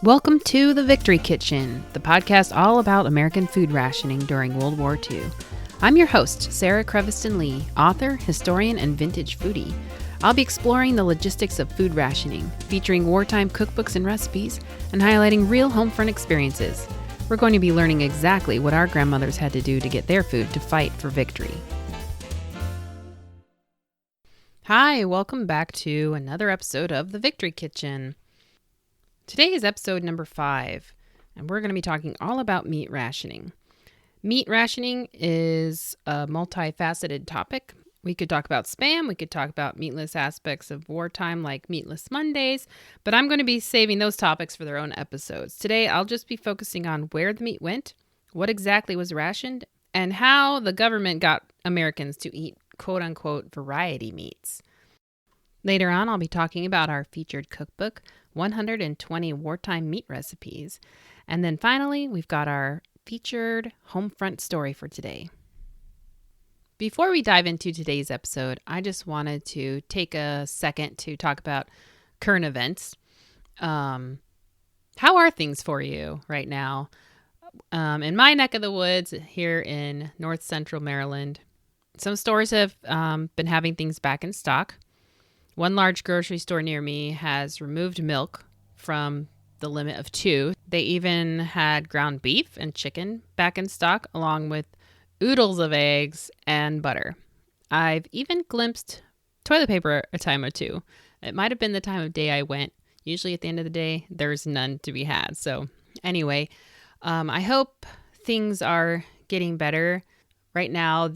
Welcome to The Victory Kitchen, the podcast all about American food rationing during World War II. I'm your host, Sarah Creviston Lee, author, historian, and vintage foodie. I'll be exploring the logistics of food rationing, featuring wartime cookbooks and recipes, and highlighting real home front experiences. We're going to be learning exactly what our grandmothers had to do to get their food to fight for victory. Hi, welcome back to another episode of The Victory Kitchen. Today is episode number 5, and we're going to be talking all about meat rationing. Meat rationing is a multifaceted topic. We could talk about Spam, we could talk about meatless aspects of wartime like Meatless Mondays, but I'm going to be saving those topics for their own episodes. Today, I'll just be focusing on where the meat went, what exactly was rationed, and how the government got Americans to eat quote-unquote variety meats. Later on, I'll be talking about our featured cookbook, 120 wartime meat recipes. And then finally, we've got our featured home front story for today. Before we dive into today's episode, I just wanted to take a second to talk about current events. How are things for you right now? In my neck of the woods here in North Central Maryland, some stores have been having things back in stock. One large grocery store near me has removed milk from the limit of 2. They even had ground beef and chicken back in stock, along with oodles of eggs and butter. I've even glimpsed toilet paper a time or two. It might have been the time of day I went. Usually at the end of the day, there's none to be had. So anyway, I hope things are getting better. Right now,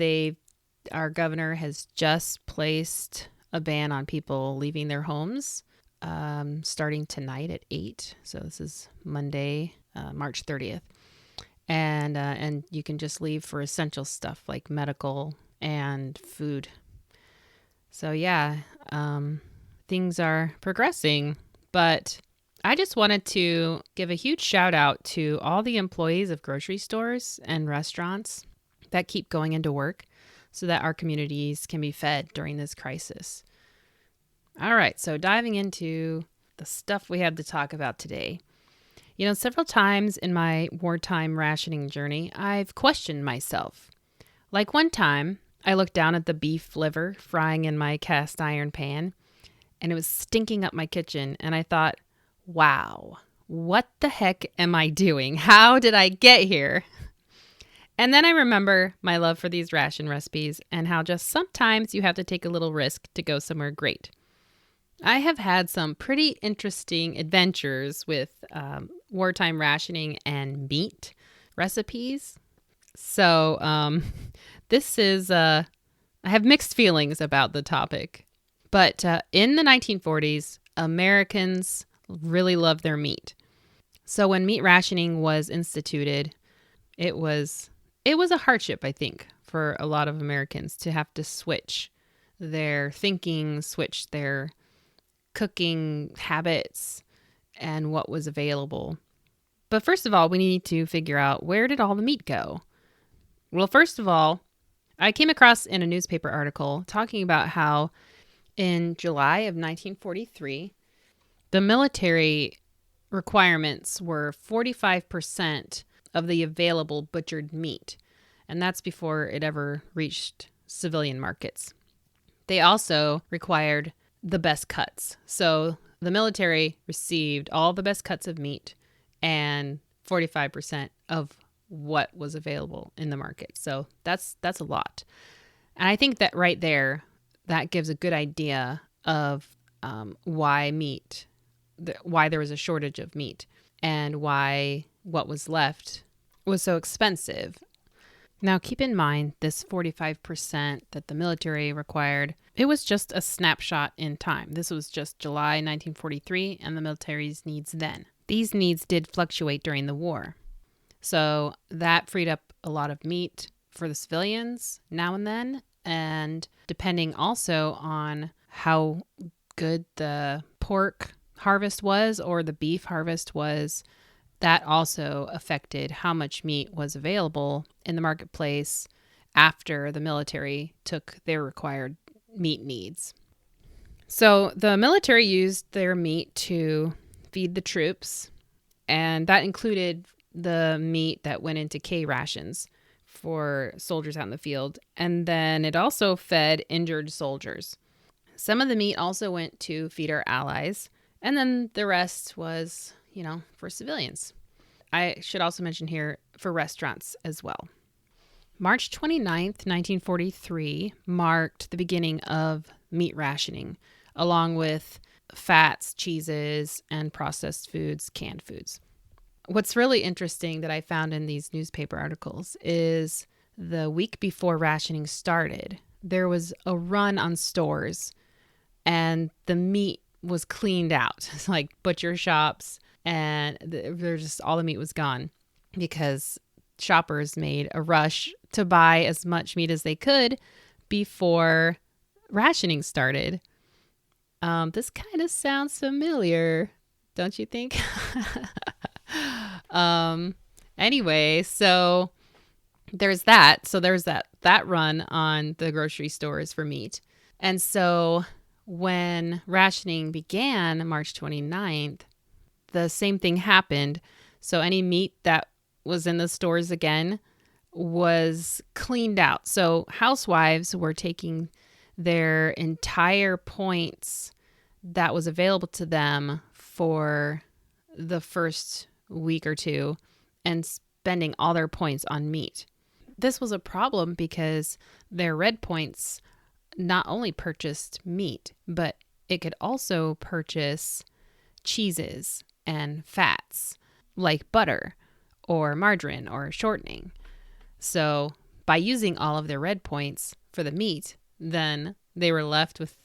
our governor has just placed a ban on people leaving their homes starting tonight at 8. So this is Monday, March 30th. And you can just leave for essential stuff like medical and food. So yeah, things are progressing. But I just wanted to give a huge shout out to all the employees of grocery stores and restaurants that keep going into work so that our communities can be fed during this crisis. All right, so diving into the stuff we have to talk about today. You know, several times in my wartime rationing journey, I've questioned myself. Like one time, I looked down at the beef liver frying in my cast iron pan, and it was stinking up my kitchen, and I thought, wow, what the heck am I doing? How did I get here? And then I remember my love for these ration recipes and how just sometimes you have to take a little risk to go somewhere great. I have had some pretty interesting adventures with wartime rationing and meat recipes. So I have mixed feelings about the topic. But in the 1940s, Americans really loved their meat. So when meat rationing was instituted, it was a hardship, I think, for a lot of Americans to have to switch their thinking, switch their cooking habits and what was available. But first of all, we need to figure out, where did all the meat go? Well, first of all, I came across in a newspaper article talking about how in July of 1943, the military requirements were 45% of the available butchered meat, and that's before it ever reached civilian markets. They also required the best cuts. So the military received all the best cuts of meat and 45% of what was available in the market. So that's a lot. And I think that right there, that gives a good idea of why there was a shortage of meat and why what was left was so expensive. Now, keep in mind, this 45% that the military required, it was just a snapshot in time. This was just July 1943 and the military's needs then. These needs did fluctuate during the war. So that freed up a lot of meat for the civilians now and then. And depending also on how good the pork harvest was or the beef harvest was, that also affected how much meat was available in the marketplace after the military took their required meat needs. So the military used their meat to feed the troops And that included the meat that went into K rations for soldiers out in the field. And then it also fed injured soldiers. Some of the meat also went to feed our allies. And then the rest was, for civilians. I should also mention here for restaurants as well. March 29th, 1943 marked the beginning of meat rationing, along with fats, cheeses, and processed foods, canned foods. What's really interesting that I found in these newspaper articles is the week before rationing started, there was a run on stores and the meat was cleaned out. It's like butcher shops, and all the meat was gone because shoppers made a rush to buy as much meat as they could before rationing started. This kind of sounds familiar, don't you think? Anyway, so there's that. So there's that run on the grocery stores for meat. And so when rationing began March 29th, the same thing happened. So any meat that was in the stores again was cleaned out. So housewives were taking their entire points that was available to them for the first week or two and spending all their points on meat. This was a problem because their red points not only purchased meat, but it could also purchase cheeses and fats like butter or margarine or shortening. So by using all of their red points for the meat, then they were left with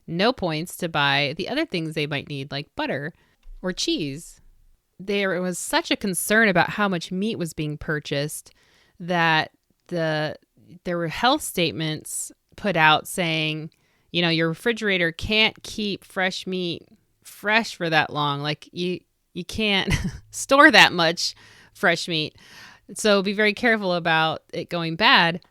no points to buy the other things they might need, like butter or cheese. There was such a concern about how much meat was being purchased that there were health statements put out saying, your refrigerator can't keep fresh meat fresh for that long. Like you can't store that much fresh meat. So be very careful about it going bad.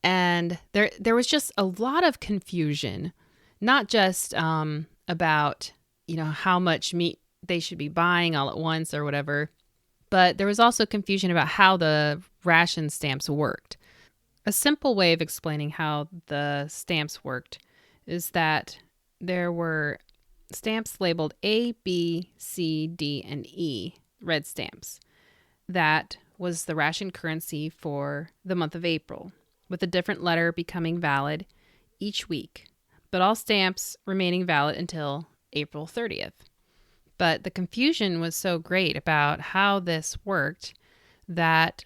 And there was just a lot of confusion, not just about, how much meat they should be buying all at once or whatever, but there was also confusion about how the ration stamps worked. A simple way of explaining how the stamps worked is that there were stamps labeled A, B, C, D, and E, red stamps. That was the ration currency for the month of April, with a different letter becoming valid each week, but all stamps remaining valid until April 30th. But the confusion was so great about how this worked that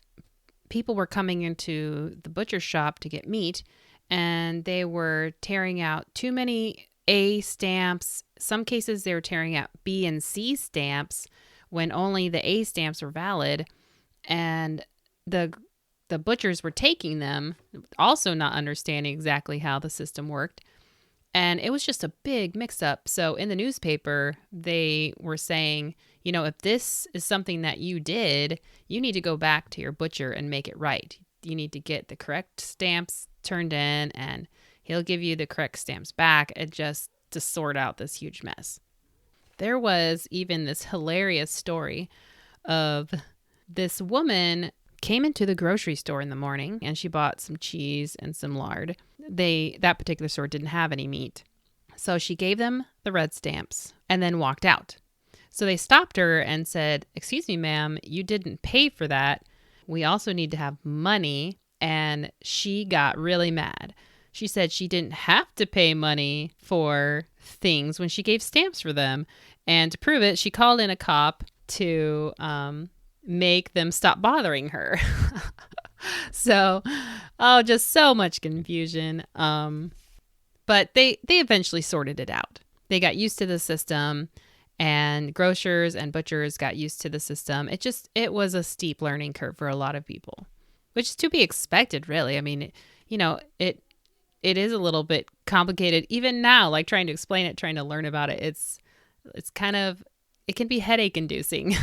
people were coming into the butcher shop to get meat, and they were tearing out too many A stamps. Some cases they were tearing out B and C stamps when only the A stamps were valid, and the butchers were taking them, also not understanding exactly how the system worked. And it was just a big mix-up. So in the newspaper, they were saying, if this is something that you did, you need to go back to your butcher and make it right. You need to get the correct stamps turned in, and he'll give you the correct stamps back, and just to sort out this huge mess. There was even this hilarious story of this woman came into the grocery store in the morning and she bought some cheese and some lard. That particular store didn't have any meat. So she gave them the red stamps and then walked out. So they stopped her and said, "Excuse me, ma'am, you didn't pay for that. We also need to have money." And she got really mad. She said she didn't have to pay money for things when she gave stamps for them. And to prove it, she called in a cop to make them stop bothering her. So, just so much confusion. But they eventually sorted it out. They got used to the system, and grocers and butchers got used to the system. It was a steep learning curve for a lot of people, which is to be expected, really. I mean, it is a little bit complicated even now, like trying to explain it, trying to learn about it. It's it can be headache inducing.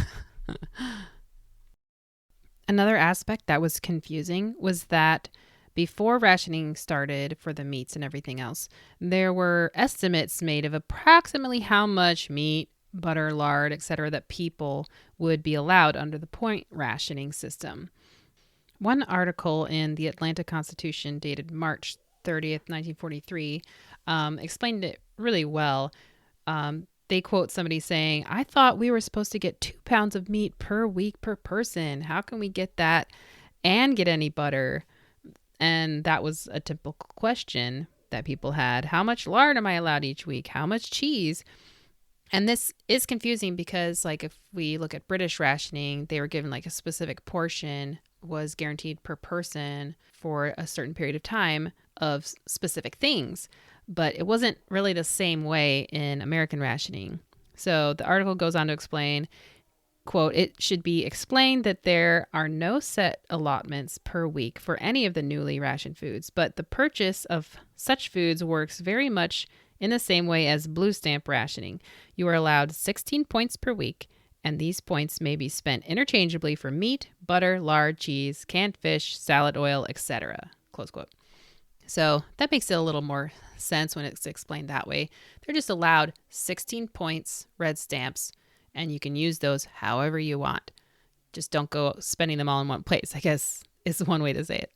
Another aspect that was confusing was that before rationing started for the meats and everything else, there were estimates made of approximately how much meat butter, lard, etc., that people would be allowed under the point rationing system. One article in the Atlanta Constitution dated March 30th, 1943, explained it really well. They quote somebody saying, "I thought we were supposed to get 2 pounds of meat per week per person. How can we get that and get any butter?" And that was a typical question that people had. How much lard am I allowed each week? How much cheese? And this is confusing because, like, if we look at British rationing, they were given like a specific portion was guaranteed per person for a certain period of time of specific things. But it wasn't really the same way in American rationing. So the article goes on to explain, quote, "It should be explained that there are no set allotments per week for any of the newly rationed foods, but the purchase of such foods works very much in the same way as blue stamp rationing. You are allowed 16 points per week, and these points may be spent interchangeably for meat, butter, lard, cheese, canned fish, salad oil, etc." Close quote. So that makes it a little more sense when it's explained that way. They're just allowed 16 points, red stamps, and you can use those however you want. Just don't go spending them all in one place, I guess is one way to say it.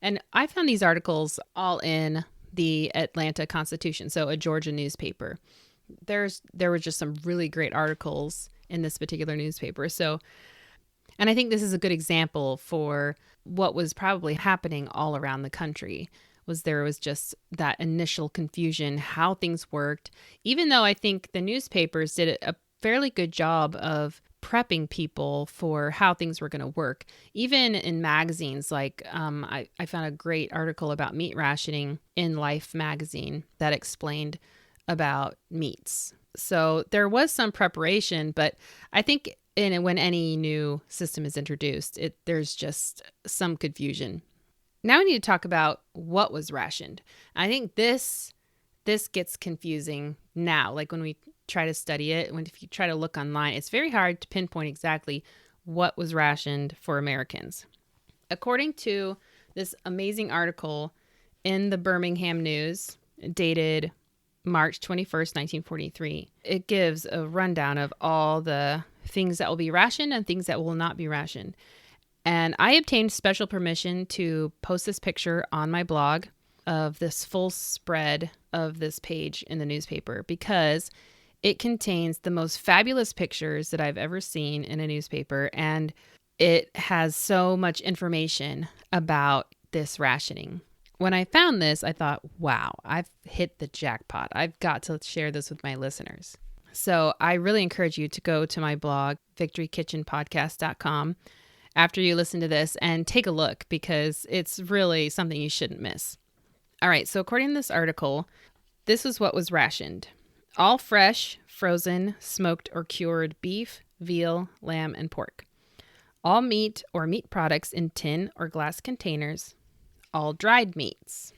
And I found these articles all in the Atlanta Constitution, so a Georgia newspaper. There were just some really great articles in this particular newspaper. So, and I think this is a good example for what was probably happening all around the country. There was just that initial confusion, how things worked, even though I think the newspapers did a fairly good job of prepping people for how things were going to work. Even in magazines, like I found a great article about meat rationing in Life magazine that explained about meats. So there was some preparation, but I think when any new system is introduced, there's just some confusion. Now we need to talk about what was rationed. I think this gets confusing now. Like when we try to study it, if you try to look online, it's very hard to pinpoint exactly what was rationed for Americans. According to this amazing article in the Birmingham News, dated March 21st, 1943, it gives a rundown of all the things that will be rationed and things that will not be rationed. And I obtained special permission to post this picture on my blog of this full spread of this page in the newspaper because it contains the most fabulous pictures that I've ever seen in a newspaper. And it has so much information about this rationing. When I found this, I thought, wow, I've hit the jackpot. I've got to share this with my listeners. So I really encourage you to go to my blog, victorykitchenpodcast.com, after you listen to this and take a look because it's really something you shouldn't miss. All right, so according to this article, this is what was rationed. All fresh, frozen, smoked, or cured beef, veal, lamb, and pork. All meat or meat products in tin or glass containers. All dried meats.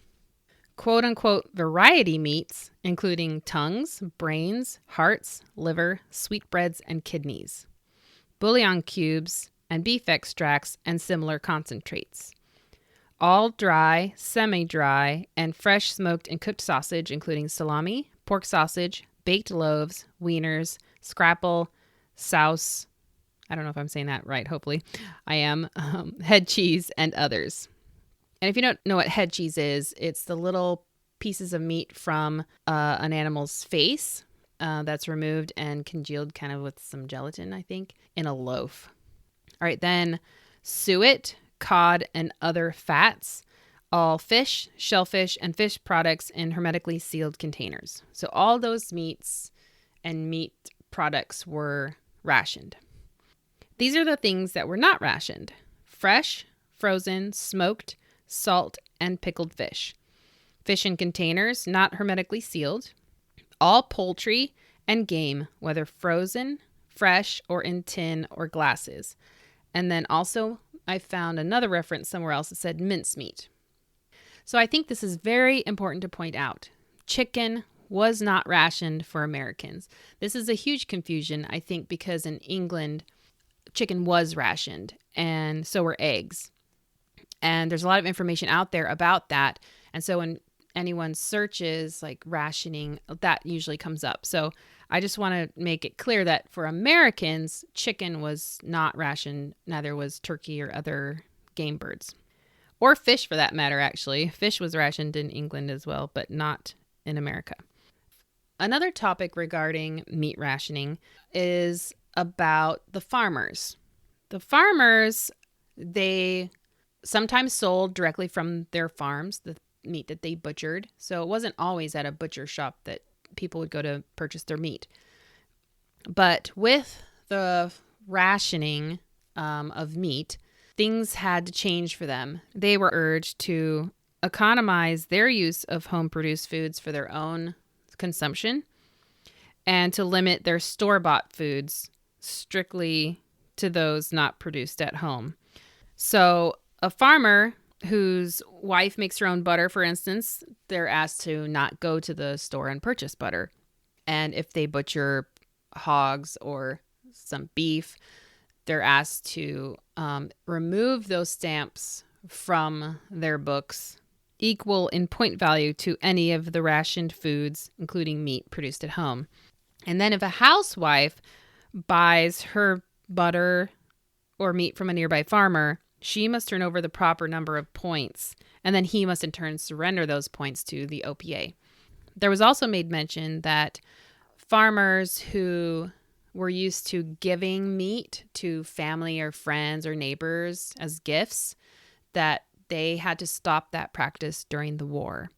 Quote-unquote variety meats, including tongues, brains, hearts, liver, sweetbreads, and kidneys. Bouillon cubes and beef extracts and similar concentrates. All dry, semi-dry, and fresh smoked and cooked sausage, including salami, pork sausage, baked loaves, wieners, scrapple, souse, I don't know if I'm saying that right, hopefully I am, head cheese, and others. And if you don't know what head cheese is, it's the little pieces of meat from an animal's face that's removed and congealed kind of with some gelatin, I think, in a loaf. All right, then suet, cod, and other fats, all fish, shellfish, and fish products in hermetically sealed containers. So all those meats and meat products were rationed. These are the things that were not rationed: fresh, frozen, smoked, salt, and pickled fish. Fish in containers not hermetically sealed. All poultry and game, whether frozen, fresh, or in tin or glasses. And then also, I found another reference somewhere else that said mincemeat. So I think this is very important to point out. Chicken was not rationed for Americans. This is a huge confusion, I think, because in England, chicken was rationed, and so were eggs. And there's a lot of information out there about that. And so when anyone searches like rationing, that usually comes up. So I just want to make it clear that for Americans, chicken was not rationed, neither was turkey or other game birds. Or fish, for that matter, actually. Fish was rationed in England as well, but not in America. Another topic regarding meat rationing is about the farmers. The farmers, they sometimes sold directly from their farms the meat that they butchered. So it wasn't always at a butcher shop that people would go to purchase their meat. But with the rationing of meat, things had to change for them. They were urged to economize their use of home-produced foods for their own consumption and to limit their store-bought foods strictly to those not produced at home. So a farmer whose wife makes her own butter, for instance, they're asked to not go to the store and purchase butter. And if they butcher hogs or some beef, they're asked to remove those stamps from their books, equal in point value to any of the rationed foods, including meat produced at home. And then if a housewife buys her butter or meat from a nearby farmer, she must turn over the proper number of points, and then he must in turn surrender those points to the OPA. There was also made mention that farmers who were used to giving meat to family or friends or neighbors as gifts, that they had to stop that practice during the war.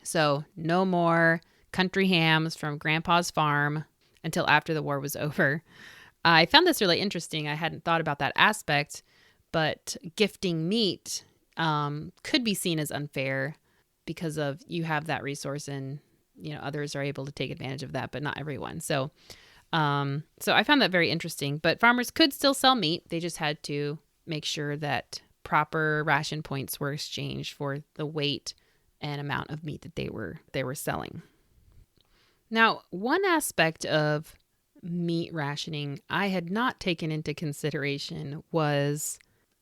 So no more country hams from Grandpa's farm until after the war was over. I found this really interesting. I hadn't thought about that aspect, but gifting meat could be seen as unfair because of you have that resource and others are able to take advantage of that, but not everyone. So I found that very interesting. But farmers could still sell meat. They just had to make sure that proper ration points were exchanged for the weight and amount of meat that they were selling. Now, one aspect of meat rationing I had not taken into consideration was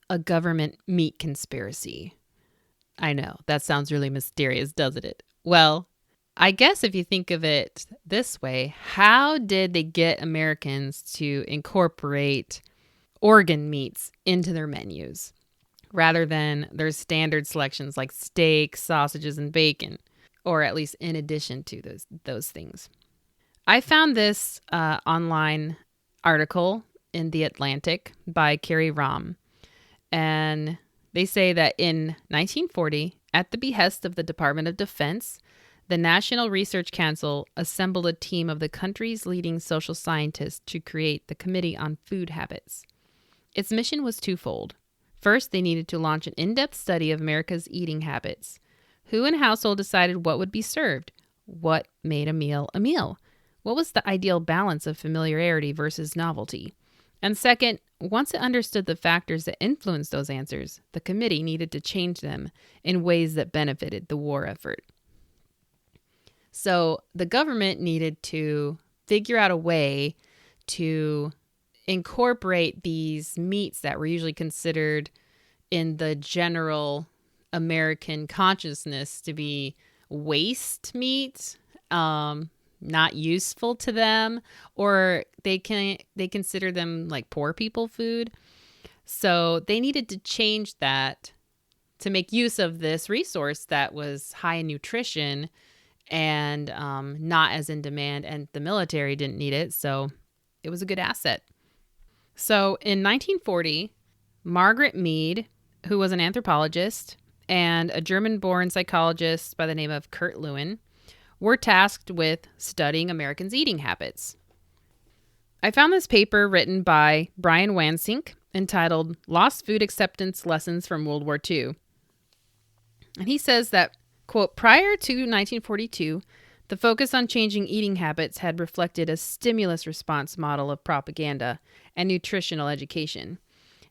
a government meat conspiracy. I know, that sounds really mysterious, doesn't it? Well, I guess if you think of it this way, how did they get Americans to incorporate organ meats into their menus rather than their standard selections like steak, sausages, and bacon, or at least in addition to those things? I found this online article in The Atlantic by Carrie Rom, and they say that in 1940, at the behest of the Department of Defense, the National Research Council assembled a team of the country's leading social scientists to create the Committee on Food Habits. Its mission was twofold. First, they needed to launch an in-depth study of America's eating habits. Who in a household decided what would be served? What made a meal a meal? What was the ideal balance of familiarity versus novelty? And second, once it understood the factors that influenced those answers, the committee needed to change them in ways that benefited the war effort. So the government needed to figure out a way to incorporate these meats that were usually considered in the general American consciousness to be waste meat, not useful to them, or they consider them like poor people food. So they needed to change that to make use of this resource that was high in nutrition and not as in demand, and the military didn't need it, so it was a good asset. So in 1940, Margaret Mead, who was an anthropologist, and a German-born psychologist by the name of Kurt Lewin, were tasked with studying Americans' eating habits. I found this paper written by Brian Wansink entitled Lost Food Acceptance Lessons from World War II. And he says that, quote, prior to 1942, the focus on changing eating habits had reflected a stimulus response model of propaganda and nutritional education.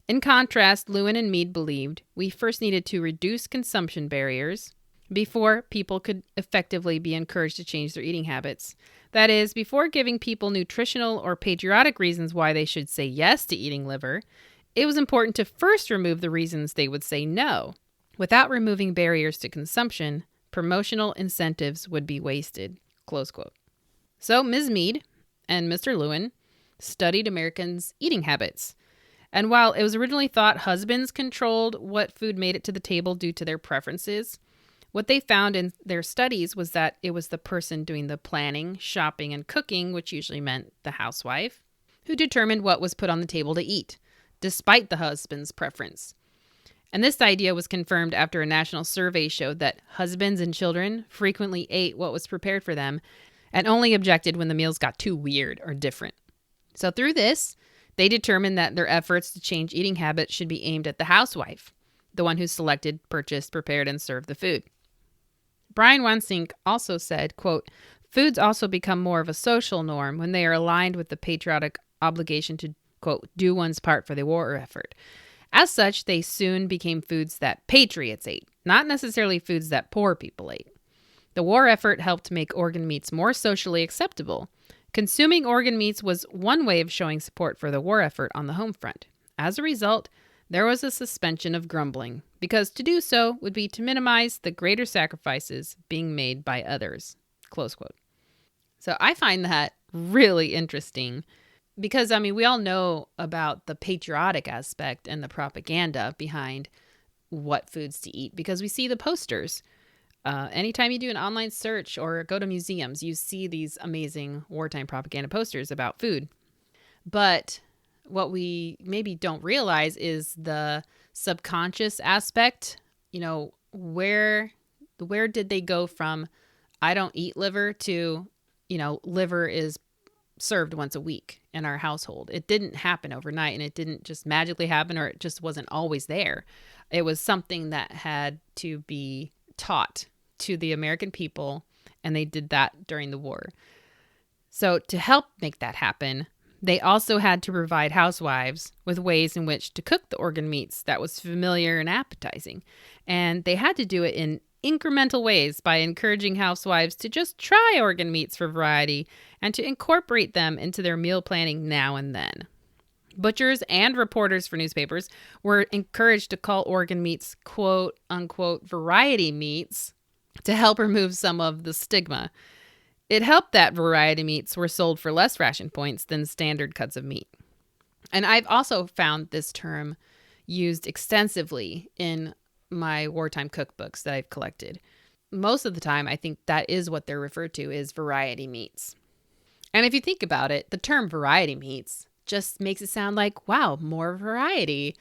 In contrast, Lewin and Mead believed we first needed to reduce consumption barriers before people could effectively be encouraged to change their eating habits. That is, before giving people nutritional or patriotic reasons why they should say yes to eating liver, it was important to first remove the reasons they would say no. Without removing barriers to consumption, promotional incentives would be wasted, close quote. So Ms. Mead and Mr. Lewin studied Americans' eating habits. And while it was originally thought husbands controlled what food made it to the table due to their preferences, what they found in their studies was that it was the person doing the planning, shopping, and cooking, which usually meant the housewife, who determined what was put on the table to eat, despite the husband's preference. And this idea was confirmed after a national survey showed that husbands and children frequently ate what was prepared for them and only objected when the meals got too weird or different. So through this, they determined that their efforts to change eating habits should be aimed at the housewife, the one who selected, purchased, prepared, and served the food. Brian Wansink also said, quote, foods also become more of a social norm when they are aligned with the patriotic obligation to, quote, do one's part for the war effort. As such, they soon became foods that patriots ate, not necessarily foods that poor people ate. The war effort helped make organ meats more socially acceptable. Consuming organ meats was one way of showing support for the war effort on the home front. As a result, there was a suspension of grumbling, because to do so would be to minimize the greater sacrifices being made by others. Close quote. So I find that really interesting because, I mean, we all know about the patriotic aspect and the propaganda behind what foods to eat because we see the posters. Anytime you do an online search or go to museums, you see these amazing wartime propaganda posters about food. But what we maybe don't realize is the subconscious aspect. You know, where did they go from I don't eat liver to, you know, liver is served once a week in our household. It didn't happen overnight, and it didn't just magically happen, or it just wasn't always there. It was something that had to be taught to the American people, and they did that during the war. So to help make that happen, they also had to provide housewives with ways in which to cook the organ meats that was familiar and appetizing. And they had to do it in incremental ways by encouraging housewives to just try organ meats for variety and to incorporate them into their meal planning now and then. Butchers and reporters for newspapers were encouraged to call organ meats quote unquote variety meats to help remove some of the stigma. It helped that variety meats were sold for less ration points than standard cuts of meat. And I've also found this term used extensively in my wartime cookbooks that I've collected. Most of the time, I think that is what they're referred to as variety meats. And if you think about it, the term variety meats just makes it sound like, wow, more variety.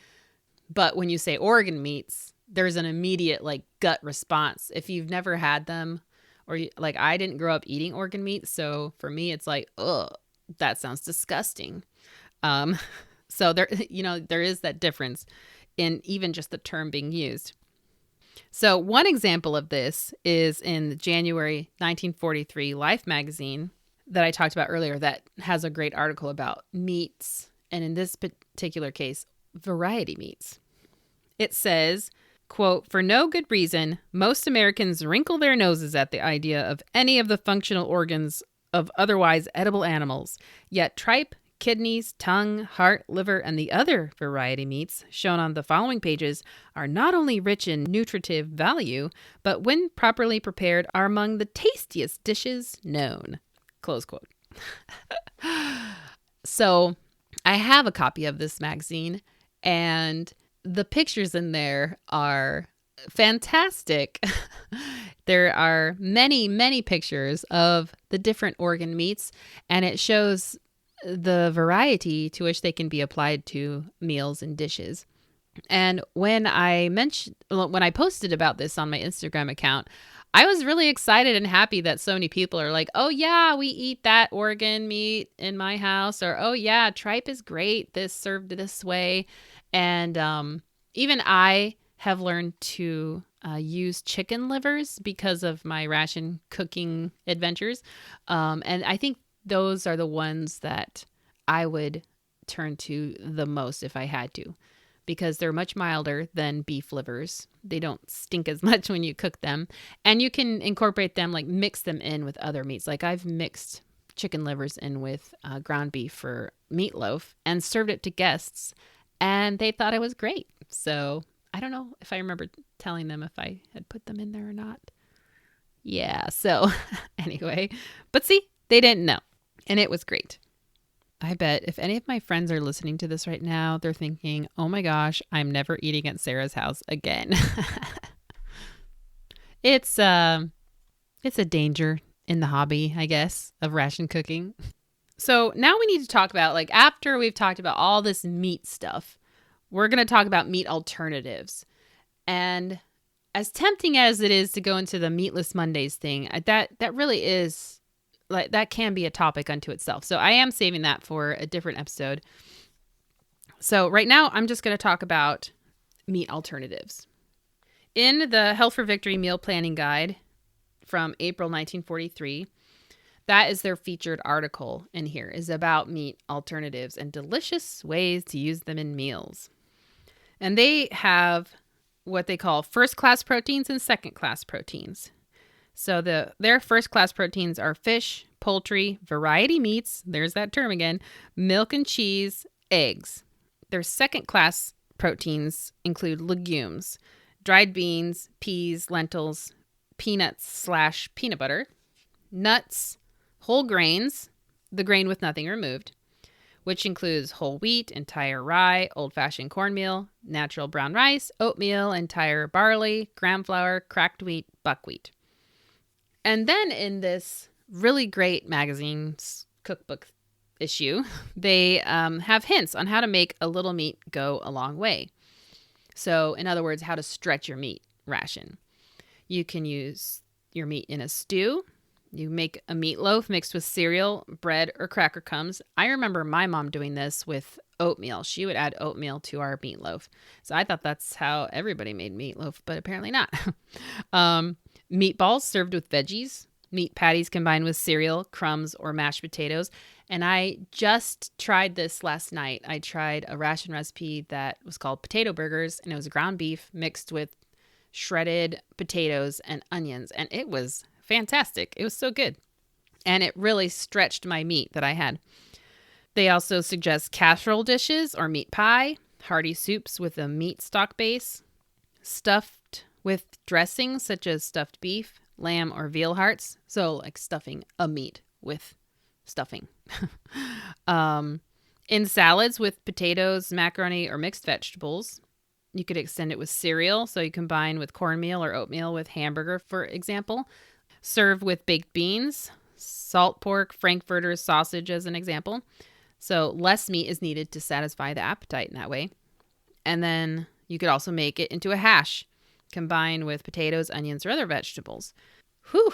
But when you say organ meats, there's an immediate like gut response. If you've never had them, or like I didn't grow up eating organ meat, so for me it's like, ugh, that sounds disgusting. So there, you know, there is that difference in even just the term being used. So one example of this is in the January 1943 Life magazine that I talked about earlier that has a great article about meats, and in this particular case, variety meats. It says, quote, for no good reason, most Americans wrinkle their noses at the idea of any of the functional organs of otherwise edible animals, yet tripe, kidneys, tongue, heart, liver, and the other variety meats shown on the following pages are not only rich in nutritive value, but when properly prepared are among the tastiest dishes known. Close quote. So I have a copy of this magazine, and the pictures in there are fantastic. There are many, many pictures of the different organ meats, and it shows the variety to which they can be applied to meals and dishes. And when I posted about this on my Instagram account, I was really excited and happy that so many people are like, oh yeah, we eat that organ meat in my house, or oh yeah, tripe is great, this served this way. And even I have learned to use chicken livers because of my ration cooking adventures. And I think those are the ones that I would turn to the most if I had to, because they're much milder than beef livers. They don't stink as much when you cook them. And you can incorporate them, like mix them in with other meats. Like I've mixed chicken livers in with ground beef for meatloaf and served it to guests, and they thought it was great. So I don't know if I remember telling them if I had put them in there or not. Yeah, so anyway, but see, they didn't know, and it was great. I bet if any of my friends are listening to this right now, they're thinking, oh my gosh, I'm never eating at Sarah's house again. it's, uh, it's a danger in the hobby, I guess, of ration cooking. So now we need to talk about, like, after we've talked about all this meat stuff, we're going to talk about meat alternatives. And as tempting as it is to go into the Meatless Mondays thing, that really is, like, that can be a topic unto itself. So I am saving that for a different episode. So right now I'm just going to talk about meat alternatives. In the Health for Victory Meal Planning Guide from April 1943, that is their featured article in here, is about meat alternatives and delicious ways to use them in meals. And they have what they call first-class proteins and second-class proteins. So their first-class proteins are fish, poultry, variety meats, there's that term again, milk and cheese, eggs. Their second-class proteins include legumes, dried beans, peas, lentils, peanuts/peanut butter, nuts, whole grains, the grain with nothing removed, which includes whole wheat, entire rye, old-fashioned cornmeal, natural brown rice, oatmeal, entire barley, gram flour, cracked wheat, buckwheat. And then in this really great magazine's cookbook issue, they have hints on how to make a little meat go a long way. So, in other words, how to stretch your meat ration. You can use your meat in a stew. You make a meatloaf mixed with cereal, bread, or cracker crumbs. I remember my mom doing this with oatmeal. She would add oatmeal to our meatloaf. So I thought that's how everybody made meatloaf, but apparently not. Meatballs served with veggies, meat patties combined with cereal, crumbs, or mashed potatoes. And I just tried this last night. I tried a ration recipe that was called potato burgers, and it was ground beef mixed with shredded potatoes and onions, and it was fantastic. It was so good. And it really stretched my meat that I had. They also suggest casserole dishes or meat pie, hearty soups with a meat stock base, stuffed with dressings such as stuffed beef, lamb, or veal hearts. So like stuffing a meat with stuffing. In salads with potatoes, macaroni, or mixed vegetables. You could extend it with cereal. So you combine with cornmeal or oatmeal with hamburger, for example. Serve with baked beans, salt pork, frankfurters, sausage as an example. So less meat is needed to satisfy the appetite in that way. And then you could also make it into a hash, combined with potatoes, onions, or other vegetables. Whew,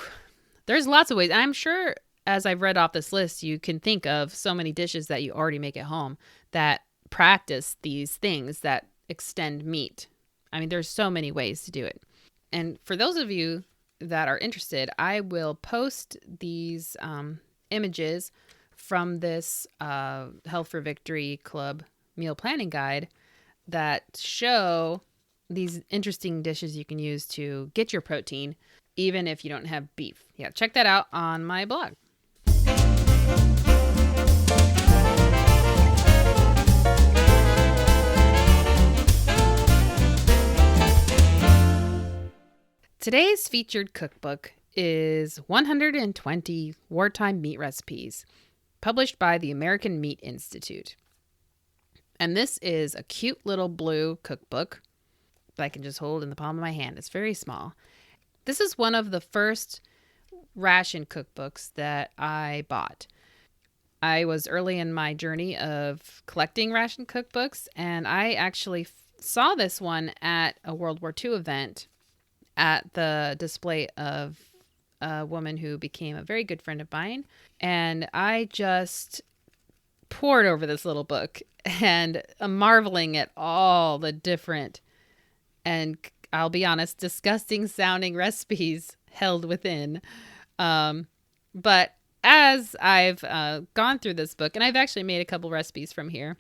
there's lots of ways. And I'm sure as I've read off this list, you can think of so many dishes that you already make at home that practice these things that extend meat. I mean, there's so many ways to do it. And for those of you that are interested, I will post these images from this Health for Victory Club meal planning guide that show these interesting dishes you can use to get your protein, even if you don't have beef. Yeah, check that out on my blog. Today's featured cookbook is 120 Wartime Meat Recipes, published by the American Meat Institute. And this is a cute little blue cookbook that I can just hold in the palm of my hand. It's very small. This is one of the first ration cookbooks that I bought. I was early in my journey of collecting ration cookbooks, and I actually saw this one at a World War II event at the display of a woman who became a very good friend of mine. And I just poured over this little book and marveling at all the different and, I'll be honest, disgusting sounding recipes held within. But as I've gone through this book, and I've actually made a couple recipes from here,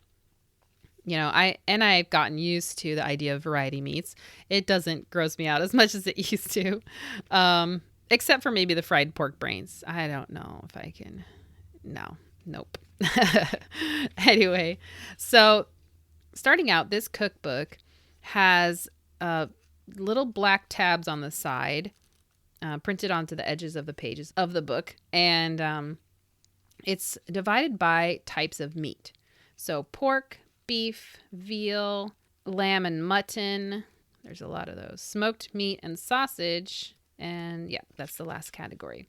I've gotten used to the idea of variety meats. It doesn't gross me out as much as it used to, except for maybe the fried pork brains. I don't know if I can. Nope. Anyway, so starting out, this cookbook has little black tabs on the side printed onto the edges of the pages of the book. And it's divided by types of meat. So pork, beef, veal, lamb and mutton. There's a lot of those. Smoked meat and sausage. And yeah, that's the last category.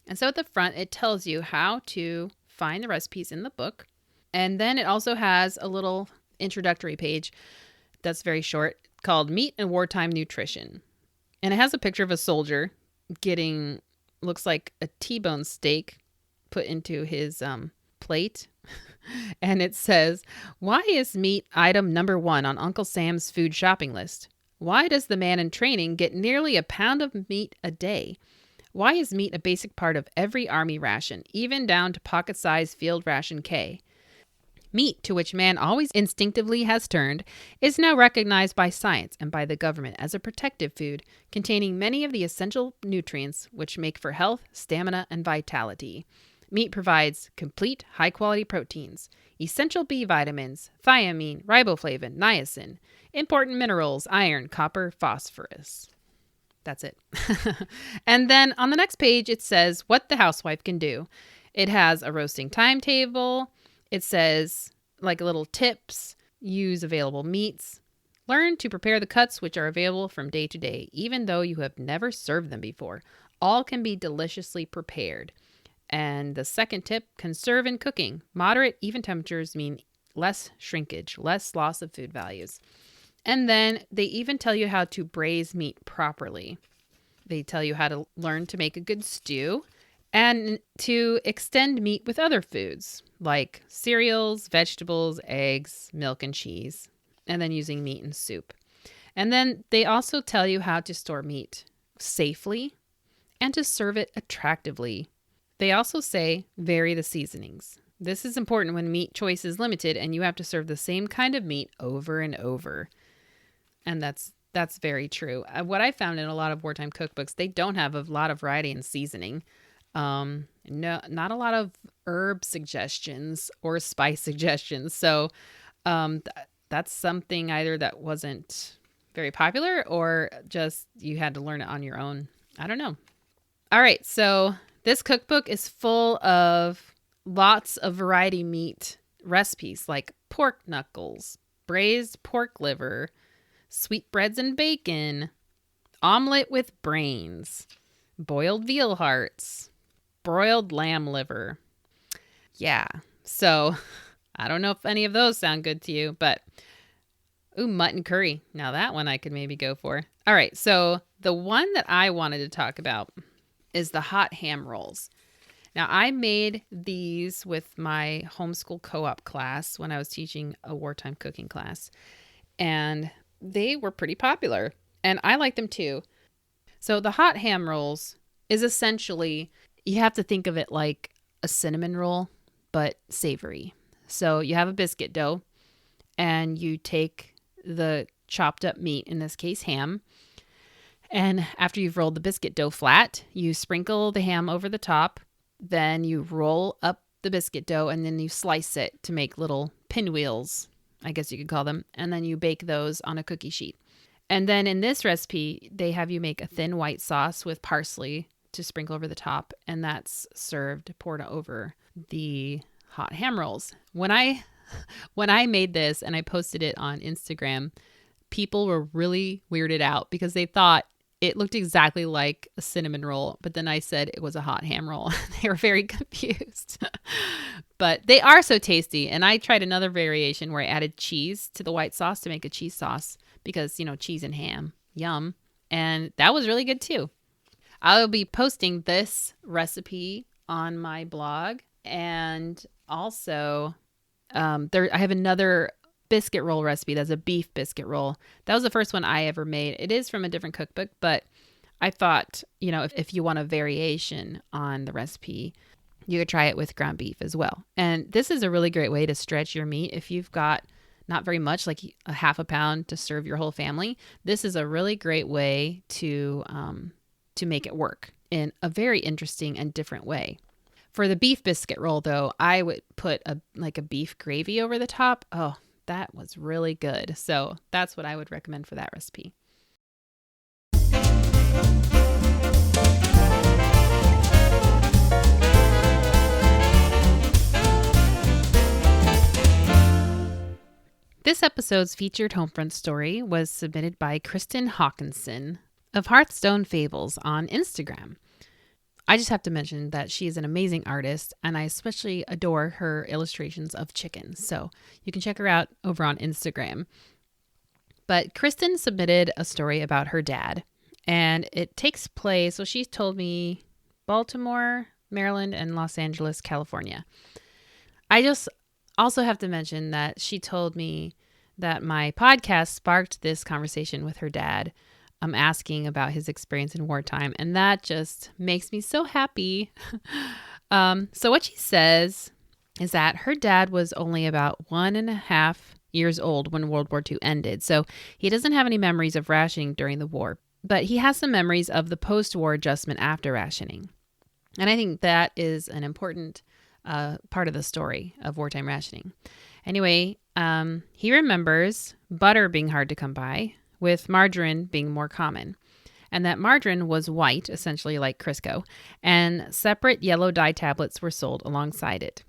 And so at the front, it tells you how to find the recipes in the book. And then it also has a little introductory page that's very short called Meat and Wartime Nutrition. And it has a picture of a soldier getting, looks like a T-bone steak put into his plate. And it says, why is meat item number 1 on Uncle Sam's food shopping list? Why does the man in training get nearly a pound of meat a day? Why is meat a basic part of every Army ration, even down to pocket-sized Field Ration K? Meat, to which man always instinctively has turned, is now recognized by science and by the government as a protective food containing many of the essential nutrients which make for health, stamina, and vitality. Meat provides complete, high-quality proteins, essential B vitamins, thiamine, riboflavin, niacin, important minerals, iron, copper, phosphorus. That's it. And then on the next page, it says what the housewife can do. It has a roasting timetable. It says like little tips, use available meats, learn to prepare the cuts which are available from day to day, even though you have never served them before. All can be deliciously prepared. And the second tip, conserve in cooking. Moderate, even temperatures mean less shrinkage, less loss of food values. And then they even tell you how to braise meat properly. They tell you how to learn to make a good stew and to extend meat with other foods like cereals, vegetables, eggs, milk, and cheese, and then using meat in soup. And then they also tell you how to store meat safely and to serve it attractively. They also say vary the seasonings. This is important when meat choice is limited and you have to serve the same kind of meat over and over. And that's very true. What I found in a lot of wartime cookbooks, they don't have a lot of variety in seasoning. No, not a lot of herb suggestions or spice suggestions. So that's something either that wasn't very popular or just you had to learn it on your own. I don't know. All right. So this cookbook is full of lots of variety meat recipes like pork knuckles, braised pork liver, sweetbreads and bacon, omelet with brains, boiled veal hearts, broiled lamb liver. Yeah, so I don't know if any of those sound good to you, but mutton curry. Now that one I could maybe go for. All right, so the one that I wanted to talk about is the hot ham rolls. Now, I made these with my homeschool co-op class when I was teaching a wartime cooking class, and they were pretty popular, and I like them too. So the hot ham rolls is essentially, you have to think of it like a cinnamon roll, but savory. So you have a biscuit dough, and you take the chopped up meat, in this case ham, and after you've rolled the biscuit dough flat, you sprinkle the ham over the top. Then you roll up the biscuit dough and then you slice it to make little pinwheels, I guess you could call them. And then you bake those on a cookie sheet. And then in this recipe, they have you make a thin white sauce with parsley to sprinkle over the top. And that's poured over the hot ham rolls. When I made this and I posted it on Instagram, people were really weirded out because they thought it looked exactly like a cinnamon roll, but then I said it was a hot ham roll. They were very confused. But they are so tasty. And I tried another variation where I added cheese to the white sauce to make a cheese sauce because, cheese and ham, yum. And that was really good too. I'll be posting this recipe on my blog. And also, I have another biscuit roll recipe. That's a beef biscuit roll. That was the first one I ever made. It is from a different cookbook, but I thought, if you want a variation on the recipe, you could try it with ground beef as well. And this is a really great way to stretch your meat. If you've got not very much, like a half a pound to serve your whole family, this is a really great way to make it work in a very interesting and different way. For the beef biscuit roll, though, I would put a beef gravy over the top. Oh, that was really good. So that's what I would recommend for that recipe. This episode's featured Homefront story was submitted by Kristen Hawkinson of Hearthstone Fables on Instagram. I just have to mention that she is an amazing artist, and I especially adore her illustrations of chickens. So you can check her out over on Instagram. But Kristen submitted a story about her dad, and it takes place, so she told me Baltimore, Maryland, and Los Angeles, California. I just also have to mention that she told me that my podcast sparked this conversation with her dad, asking about his experience in wartime, and that just makes me so happy. So what she says is that her dad was only about 1.5 years old when World War II ended, so he doesn't have any memories of rationing during the war, but he has some memories of the post-war adjustment after rationing. And I think that is an important part of the story of wartime rationing. Anyway, he remembers butter being hard to come by, with margarine being more common, and that margarine was white, essentially like Crisco, and separate yellow dye tablets were sold alongside it.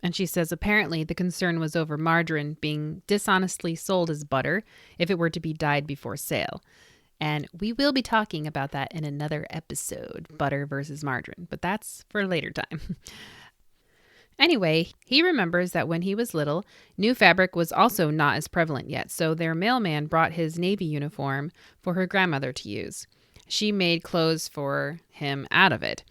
And she says apparently the concern was over margarine being dishonestly sold as butter if it were to be dyed before sale. And we will be talking about that in another episode, butter versus margarine, but that's for a later time. Anyway, he remembers that when he was little, new fabric was also not as prevalent yet, so their mailman brought his Navy uniform for her grandmother to use. She made clothes for him out of it.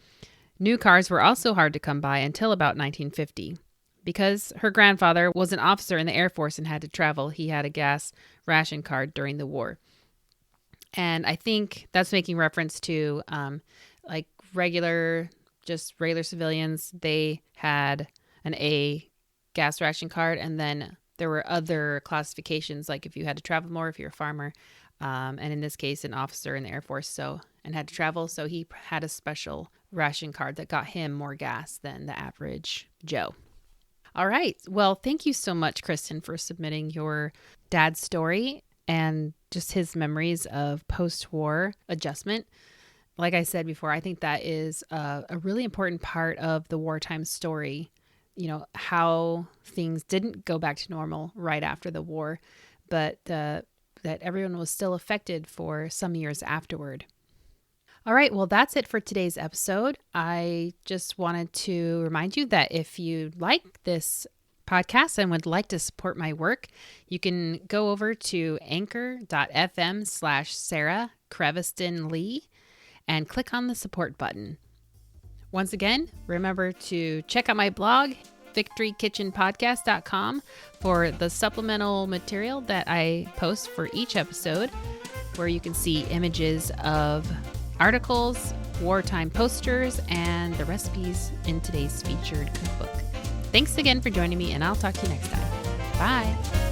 New cars were also hard to come by until about 1950. Because her grandfather was an officer in the Air Force and had to travel, he had a gas ration card during the war. And I think that's making reference to like regular civilians. They had an A gas ration card, and then there were other classifications, like if you had to travel more, if you're a farmer, and in this case, an officer in the Air Force, and had to travel. So he had a special ration card that got him more gas than the average Joe. All right. Well, thank you so much, Kristen, for submitting your dad's story and just his memories of post-war adjustment. Like I said before, I think that is a really important part of the wartime story. You know, how things didn't go back to normal right after the war, but that everyone was still affected for some years afterward. All right, well, that's it for today's episode. I just wanted to remind you that if you like this podcast and would like to support my work, you can go over to anchor.fm/Sarah Creviston Lee and click on the support button. Once again, remember to check out my blog, victorykitchenpodcast.com, for the supplemental material that I post for each episode, where you can see images of articles, wartime posters, and the recipes in today's featured cookbook. Thanks again for joining me, and I'll talk to you next time. Bye.